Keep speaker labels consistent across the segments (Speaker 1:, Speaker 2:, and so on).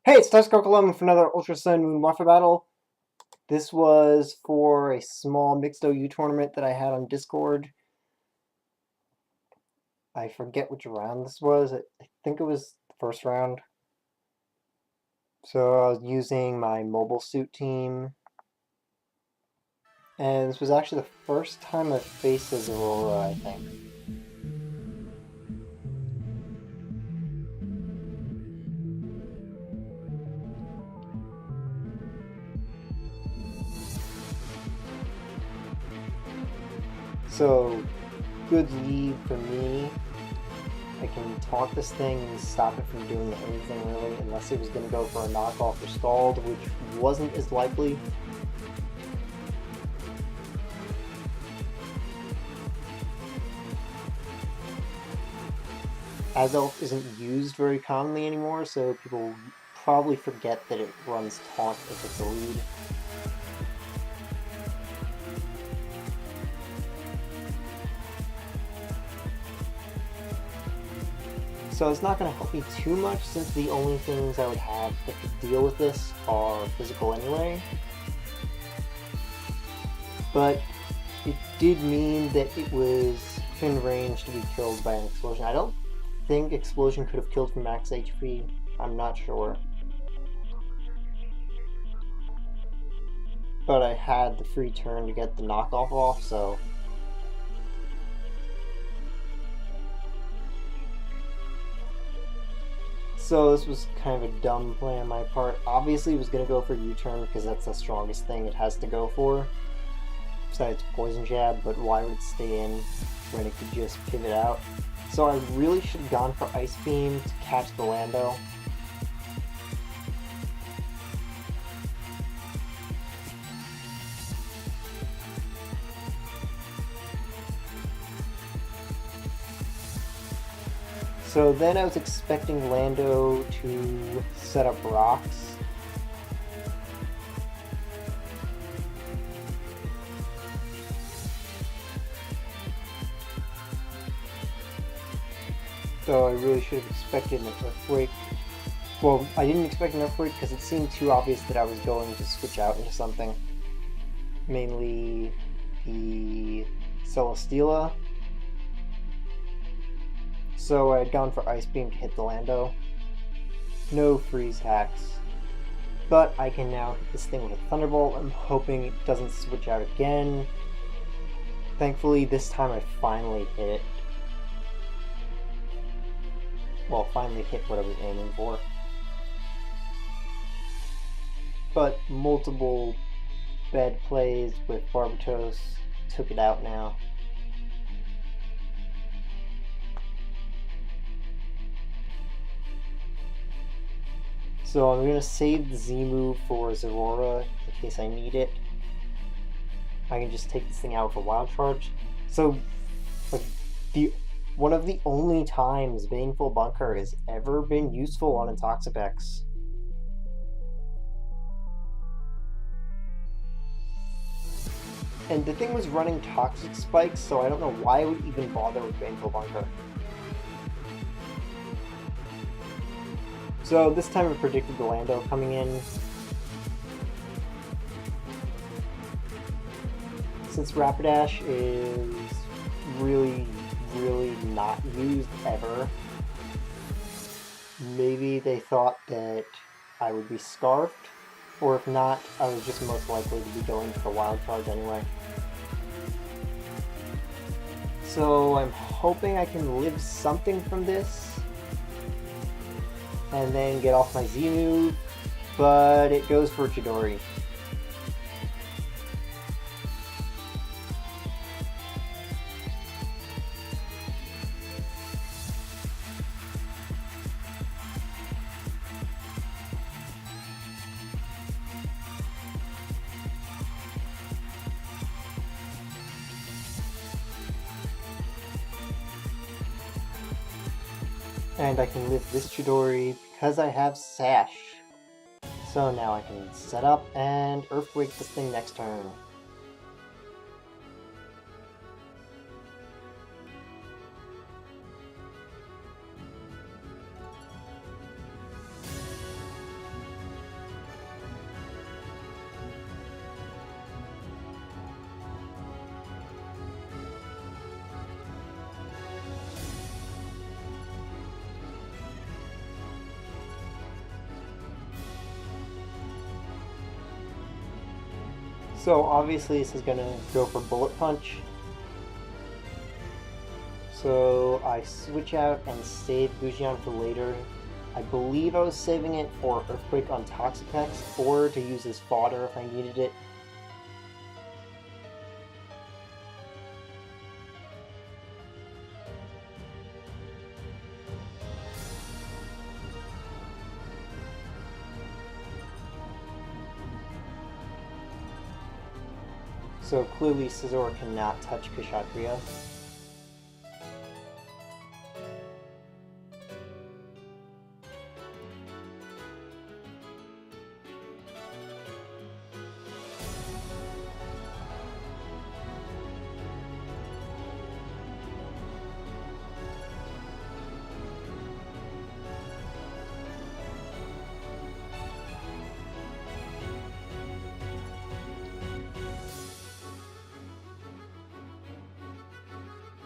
Speaker 1: Hey, it's Scizor for another Ultra Sun Moon Wifi battle. This was for a small mixed OU tournament that I had on Discord. I forget which round this was. I think it was the first round. So I was using my mobile suit team. And this was actually the first time I faced as Aurora, I think. So, good lead for me. I can taunt this thing and stop it from doing anything really, unless it was going to go for a knockoff or stalled, which wasn't as likely. Azelf isn't used very commonly anymore, so people probably forget that it runs taunt if it's a lead. So it's not going to help me too much, since the only things I would have that could deal with this are physical anyway. But it did mean that it was within range to be killed by an explosion. I don't think explosion could have killed from max HP. I'm not sure. But I had the free turn to get the knockoff off, so... So this was kind of a dumb play on my part. Obviously it was going to go for U-turn because that's the strongest thing it has to go for. Besides Poison Jab, but why would it stay in when it could just pivot out? So I really should have gone for Ice Beam to catch the Lando. So then I was expecting Lando to set up rocks. So I really should have expected an Earthquake. Well, I didn't expect an Earthquake because it seemed too obvious that I was going to switch out into something. Mainly the Celesteela. So I had gone for Ice Beam to hit the Lando. No freeze hacks. But I can now hit this thing with a Thunderbolt. I'm hoping it doesn't switch out again. Thankfully, this time I finally hit it. Well, finally hit what I was aiming for. But multiple bad plays with Barbatos took it out now. So I'm going to save the Z move for Zerora in case I need it. I can just take this thing out with a Wild Charge. So, like, one of the only times Baneful Bunker has ever been useful on a Toxapex. And the thing was running Toxic Spikes, so I don't know why I would even bother with Baneful Bunker. So this time I predicted the Lando coming in. Since Rapidash is really not used ever, maybe they thought that I would be Scarfed, or if not, I was just most likely to be going for the Wild Charge anyway. So I'm hoping I can live something from this and then get off my Z move, but it goes for Chidori. And I can live this Chidori because I have Sash. So now I can set up and Earthquake this thing next turn. So obviously this is gonna go for Bullet Punch. So I switch out and save Gujian for later. I believe I was saving it for Earthquake on Toxapex, or to use as fodder if I needed it. So clearly Scizor cannot touch Kshatriya.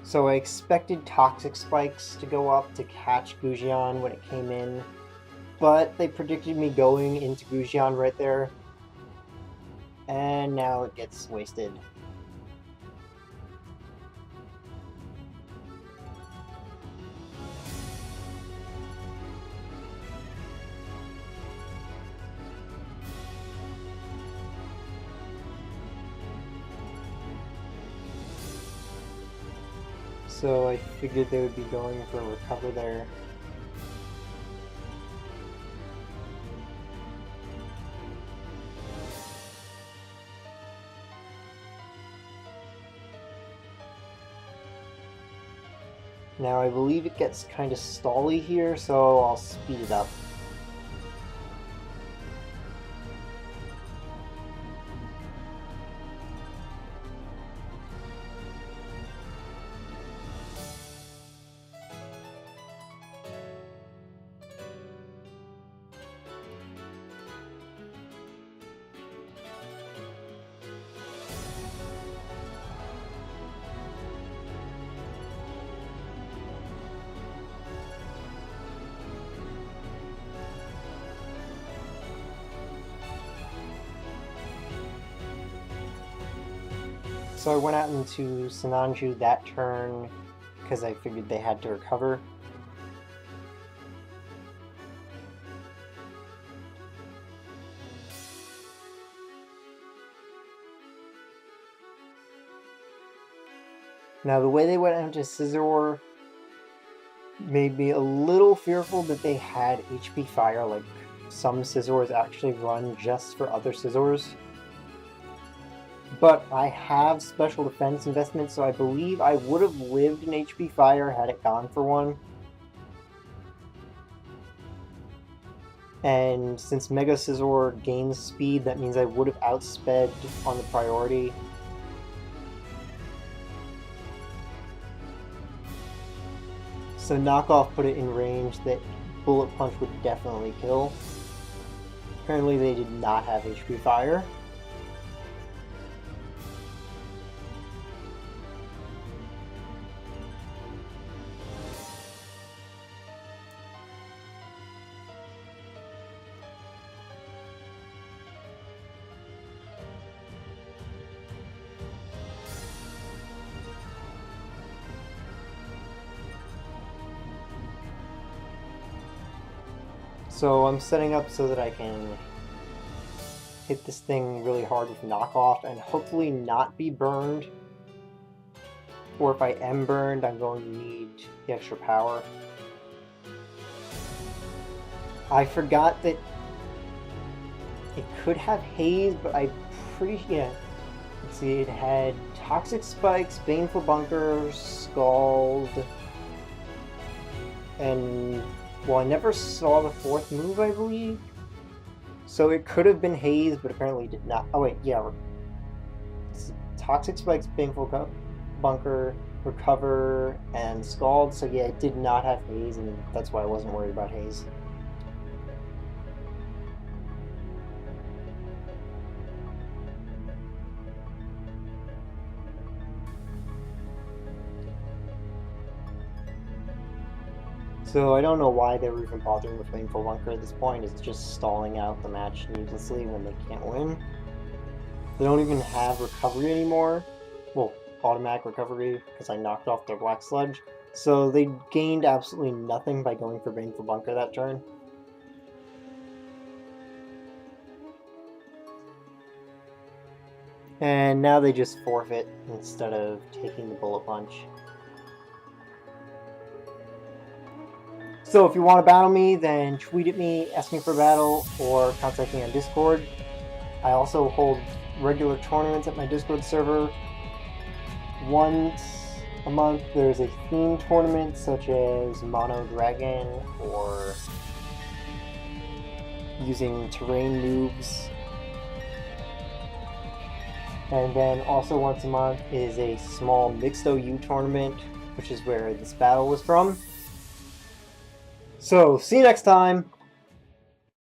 Speaker 1: So I expected Toxic Spikes to go up to catch Gujian when it came in, but they predicted me going into Gujian right there, and now it gets wasted. So I figured they would be going for a recover there. Now I believe it gets kind of stally here, so I'll speed it up. So I went out into Sinanju that turn because I figured they had to recover. Now the way they went into Scizor made me a little fearful that they had HP Fire, like some Scizors actually run just for other Scizors. But I have special defense investments, so I believe I would have lived in HP Fire had it gone for one. And since Mega Scizor gains speed, that means I would have outsped on the priority. So Knockoff put it in range that Bullet Punch would definitely kill. Apparently they did not have HP Fire. So I'm setting up so that I can hit this thing really hard with Knockoff and hopefully not be burned. Or if I am burned, I'm going to need the extra power. I forgot that it could have Haze, but I'm pretty, yeah. Let's see, it had Toxic Spikes, Baneful Bunker, Scald, and, well, I never saw the fourth move, I believe. So it could have been Haze, but apparently did not. Oh wait, yeah. Toxic Spikes, Baneful Bunker, Recover, and Scald. So yeah, it did not have Haze, and that's why I wasn't worried about Haze. So I don't know why they were even bothering with Baneful Bunker at this point. It's just stalling out the match needlessly when they can't win. They don't even have recovery anymore. Well, automatic recovery, because I knocked off their Black Sludge. So they gained absolutely nothing by going for Baneful Bunker that turn. And now they just forfeit instead of taking the Bullet Punch. So if you want to battle me, then tweet at me, ask me for a battle, or contact me on Discord. I also hold regular tournaments at my Discord server. Once a month there's a theme tournament such as Mono Dragon or using terrain moves. And then also once a month is a small mixed OU tournament, which is where this battle was from. So, see you next time!